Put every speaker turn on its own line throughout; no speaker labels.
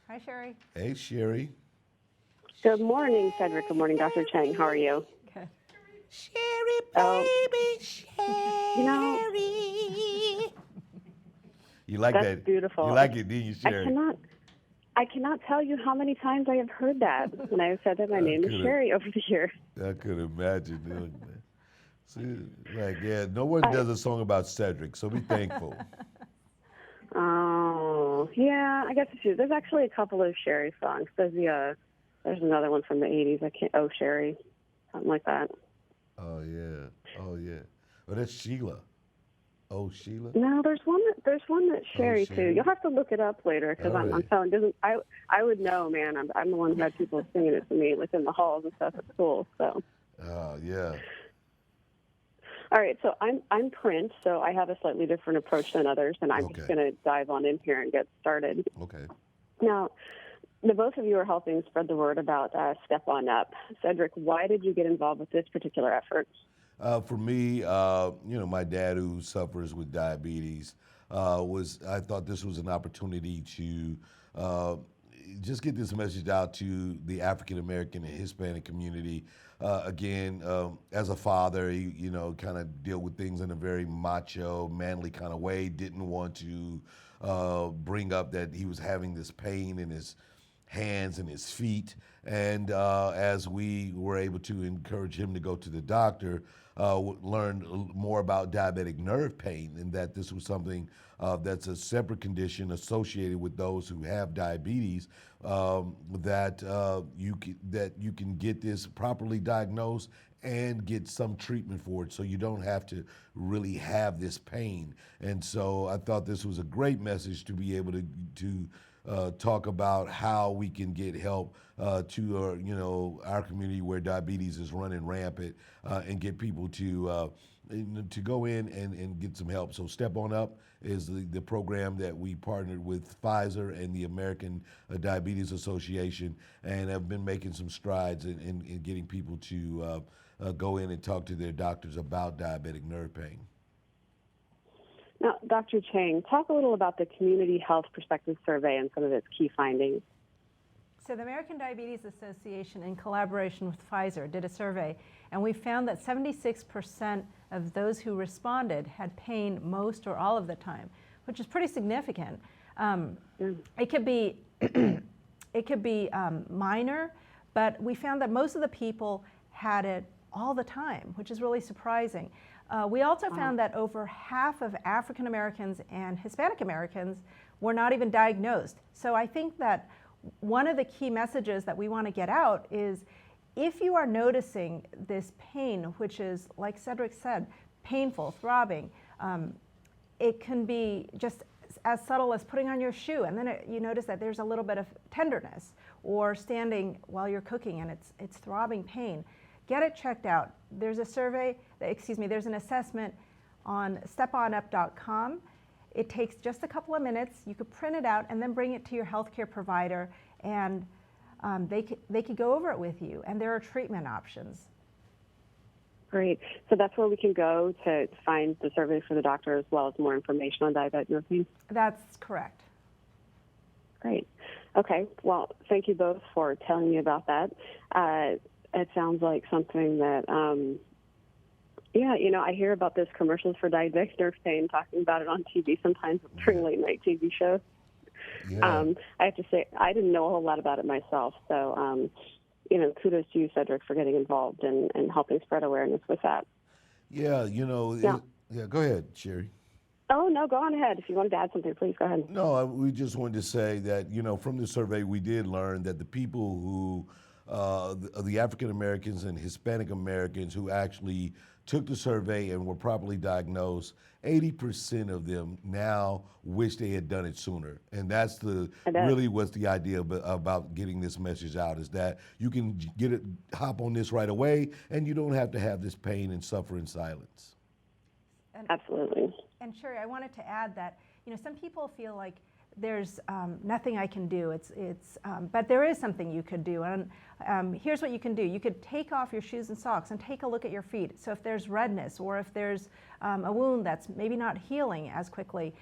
Hi, Sherry.
Hey, Sherry.
Good morning, Cedric. Good morning, Dr. Chang. How are you?
Good.
Sherry,
Oh,
baby,
you know,
Sherry. You like
that's
that? You
beautiful.
like it, didn't you,
I
Sherry?
cannot, I cannot tell you how many times I have heard that when I have said that my
I
name is
could
Sherry over the years.
I could imagine doing that. See, like, yeah, no one
I,
does a song about Cedric, so be thankful.
oh, yeah, I guess it's true. There's actually a couple of Sherry songs. There's another one from the '80s. I can't. Oh, Sherry, something like that.
Oh yeah, oh yeah. Oh, that's Sheila. Oh, Sheila.
No, there's one that's
Oh,
Sherry too.
Sherry.
You'll have to look it up later because
All
I'm
right.
telling. Doesn't I would know, man. I'm the one who had people singing it to me, like in the halls and stuff at school. So.
Oh yeah.
All right, so I'm Prince, so I have a slightly different approach than others, and I'm just
Okay.
going to dive on in here and get started.
Okay.
Now, the both of you are helping spread the word about Step On Up. Cedric, why did you get involved with this particular effort?
For me, my dad who suffers with diabetes I thought this was an opportunity to uh, just get this message out to the African American and Hispanic community. Again, as a father, kind of deal with things in a very macho, manly kind of way. Didn't want to bring up that he was having this pain in his hands and his feet. And as we were able to encourage him to go to the doctor, learned more about diabetic nerve pain, and that this was something that's a separate condition associated with those who have diabetes. That you can get this properly diagnosed and get some treatment for it, so you don't have to really have this pain. And so I thought this was a great message to be able to talk about how we can get help to our community where diabetes is running rampant, and get people to go in and get some help. So Step On Up is the program that we partnered with Pfizer and the American Diabetes Association, and have been making some strides in getting people to go in and talk to their doctors about diabetic nerve pain.
Now, Dr. Chang, talk a little about the Community Health Perspective Survey and some of its key findings.
So the American Diabetes Association, in collaboration with Pfizer, did a survey, and we found that 76% of those who responded had pain most or all of the time, which is pretty significant. It could be minor, but we found that most of the people had it all the time, which is really surprising. We also found that over half of African Americans and Hispanic Americans were not even diagnosed. So I think that one of the key messages that we want to get out is, if you are noticing this pain, which is, like Cedric said, painful, throbbing, it can be just as subtle as putting on your shoe, and then you notice that there's a little bit of tenderness, or standing while you're cooking and it's throbbing pain. Get it checked out. There's a survey, there's an assessment on steponup.com. It takes just a couple of minutes. You could print it out and then bring it to your healthcare provider, and they could go over it with you, and there are treatment options.
Great. So that's where we can go to find the survey for the doctor, as well as more information on diabetic nerve pain?
That's correct.
Great. Okay. Well, thank you both for telling me about that. It sounds like something that, I hear about this commercials for diabetic nerve pain, talking about it on TV sometimes during late night TV shows.
Yeah.
I have to say, I didn't know a whole lot about it myself. So, kudos to you, Cedric, for getting involved and helping spread awareness with that.
Yeah,
Yeah.
go ahead, Sherry.
Oh, no, go on ahead. If you wanted to add something, please go ahead.
No, we just wanted to say that, from the survey, we did learn that the people who, the African Americans and Hispanic Americans who actually took the survey and were properly diagnosed, 80% of them now wish they had done it sooner. And that's really what's the idea about getting this message out, is that you can hop on this right away, and you don't have to have this pain and suffer in silence.
Absolutely.
And Sherry, I wanted to add that, some people feel like there's nothing I can do. But there is something you could do. And here's what you can do. You could take off your shoes and socks and take a look at your feet. So if there's redness or if there's a wound that's maybe not healing as quickly,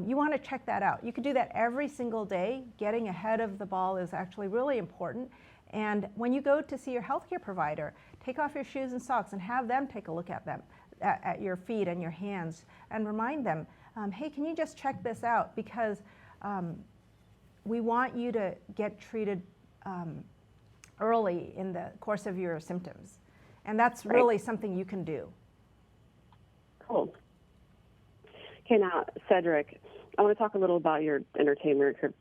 you want to check that out. You could do that every single day. Getting ahead of the ball is actually really important. And when you go to see your healthcare provider, take off your shoes and socks and have them take a look at them, at your feet and your hands, and remind them, hey, can you just check this out? Because we want you to get treated early in the course of your symptoms. And that's really something you can do.
Cool. Okay, now, Cedric, I want to talk a little about your entertainment career,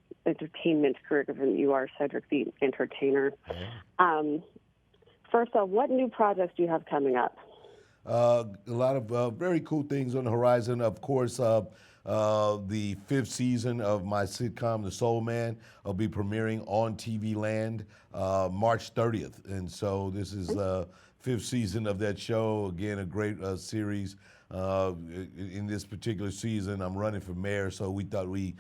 given you are Cedric the Entertainer. First off, what new projects do you have coming up?
A lot of very cool things on the horizon. Of course, the 5th season of my sitcom, The Soul Man, will be premiering on TV Land March 30th. And so this is the 5th season of that show. Again, a great series. In this particular season, I'm running for mayor, so we thought we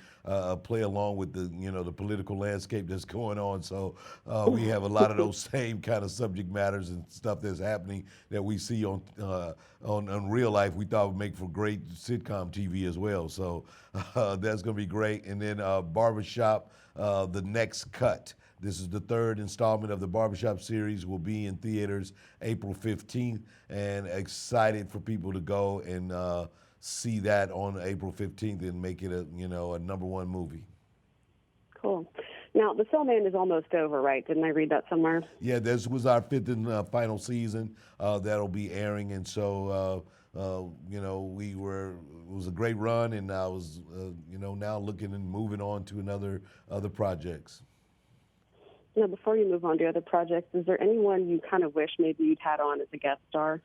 play along with the political landscape that's going on. So we have a lot of those same kind of subject matters and stuff that's happening that we see on real life. We thought would make for great sitcom TV as well. So that's going to be great. And then Barbershop, The Next Cut. This is the 3rd installment of the Barbershop series. Will be in theaters April 15th, and excited for people to go and see that on April 15th and make it a #1 movie.
Cool. Now, The Soul Man is almost over, right? Didn't I read that somewhere?
Yeah, this was our 5th and final season that'll be airing, and so it was a great run, and I was now looking and moving on to other projects.
Before you move on to other projects, is there anyone you kind of wish maybe you'd had on as a guest star?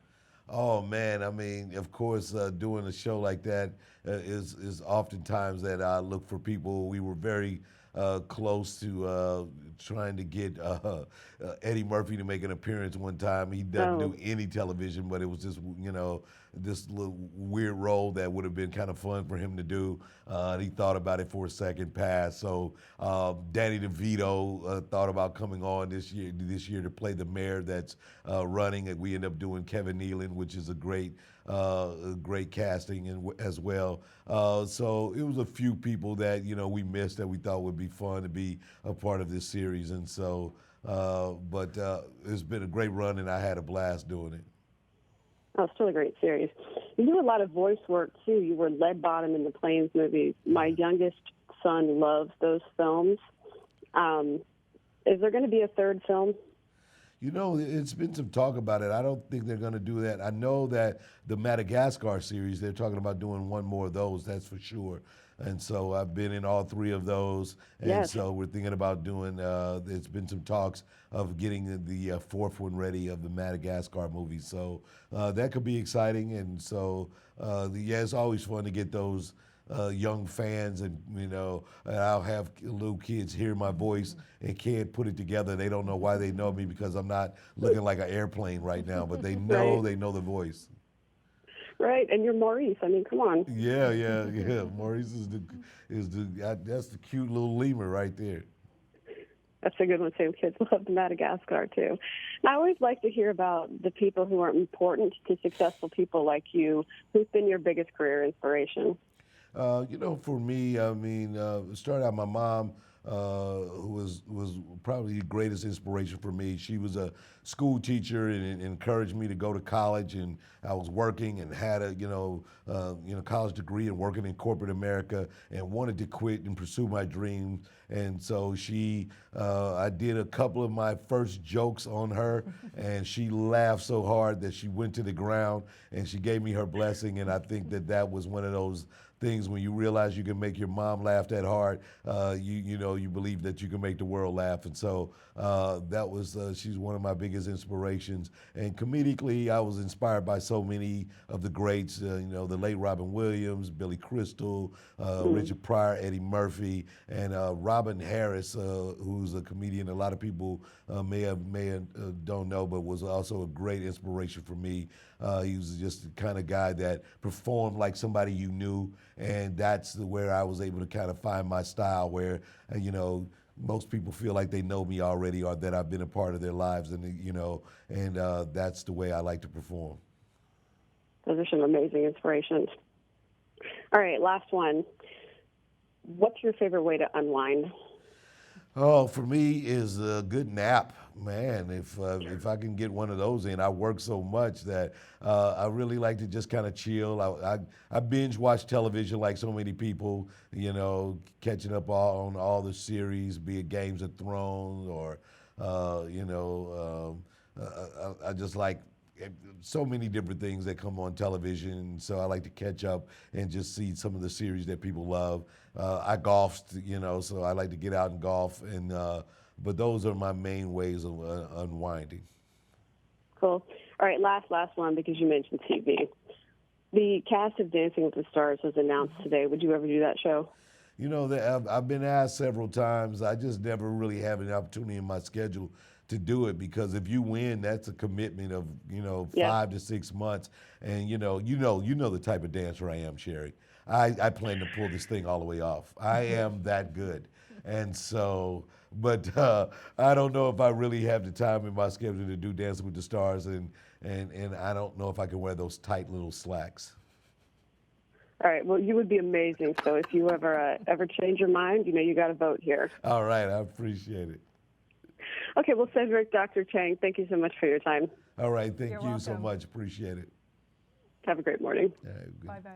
Oh man, I mean, of course, doing a show like that is oftentimes that I look for people. We were very close to trying to get Eddie Murphy to make an appearance one time. He doesn't do any television, but it was just this little weird role that would have been kind of fun for him to do. He thought about it for a second, passed. So Danny DeVito thought about coming on this year to play the mayor that's running, and we end up doing Kevin Nealon, which is a great casting as well. So it was a few people that we missed that we thought would be fun to be a part of this series, and so but it's been a great run, and I had a blast doing it.
Oh, it's still a great series. You do a lot of voice work, too. You were Lead Bottom in the Plains movies. My youngest son loves those films. Is there going to be a 3rd film?
It's been some talk about it. I don't think they're going to do that. I know that the Madagascar series, they're talking about doing one more of those, that's for sure. And so I've been in all 3 of those. And so we're thinking about doing, there's been some talks of getting the 4th one ready of the Madagascar movie. So that could be exciting. And so, it's always fun to get those young fans, and I'll have little kids hear my voice and can't put it together. They don't know why they know me, because I'm not looking like an airplane right now, but they know they know the voice.
Right, and you're Maurice. I mean, come on.
Yeah. Maurice that's the cute little lemur right there.
That's a good one too. Kids love Madagascar too. I always like to hear about the people who are important to successful people like you. Who's been your biggest career inspiration?
For me, I mean, started out my mom, who was probably the greatest inspiration for me. She was a school teacher and encouraged me to go to college, and I was working and had a college degree and working in corporate America, and wanted to quit and pursue my dream. And so I did a couple of my first jokes on her, and she laughed so hard that she went to the ground, and she gave me her blessing. And I think that was one of those things when you realize you can make your mom laugh that hard, you believe that you can make the world laugh. And so she's one of my biggest inspirations. And comedically, I was inspired by so many of the greats, the late Robin Williams, Billy Crystal, Richard Pryor, Eddie Murphy, and Robin Harris, who's a comedian a lot of people may don't know, but was also a great inspiration for me. He was just the kind of guy that performed like somebody you knew, and that's where I was able to kind of find my style, where most people feel like they know me already, or that I've been a part of their lives, and that's the way I like to perform.
Those are some amazing inspirations. All right, last one. What's your favorite way to unwind?
Oh, for me is a good nap, man. If I can get one of those in, I work so much that I really like to just kind of chill. I binge watch television like so many people, catching up on all the series, be it Games of Thrones or I just like so many different things that come on television. So I like to catch up and just see some of the series that people love. I golfed, so I like to get out and golf. But those are my main ways of unwinding.
Cool. All right, last one, because you mentioned TV. The cast of Dancing with the Stars was announced today. Would you ever do that show?
I've been asked several times. I just never really have an opportunity in my schedule to do it, because if you win, that's a commitment of 5 to 6 months, and you know the type of dancer I am, Sherry. I plan to pull this thing all the way off. I am that good, and so. But I don't know if I really have the time in my schedule to do Dancing with the Stars, and I don't know if I can wear those tight little slacks.
All right. Well, you would be amazing. So if you ever change your mind, you got to vote here.
All right. I appreciate it.
Okay. Well, Cedric, Dr. Chiang, thank you so much for your time.
All right. Thank
You're
you so
welcome.
much. Appreciate it.
Have a great morning.
Good.
Bye-bye.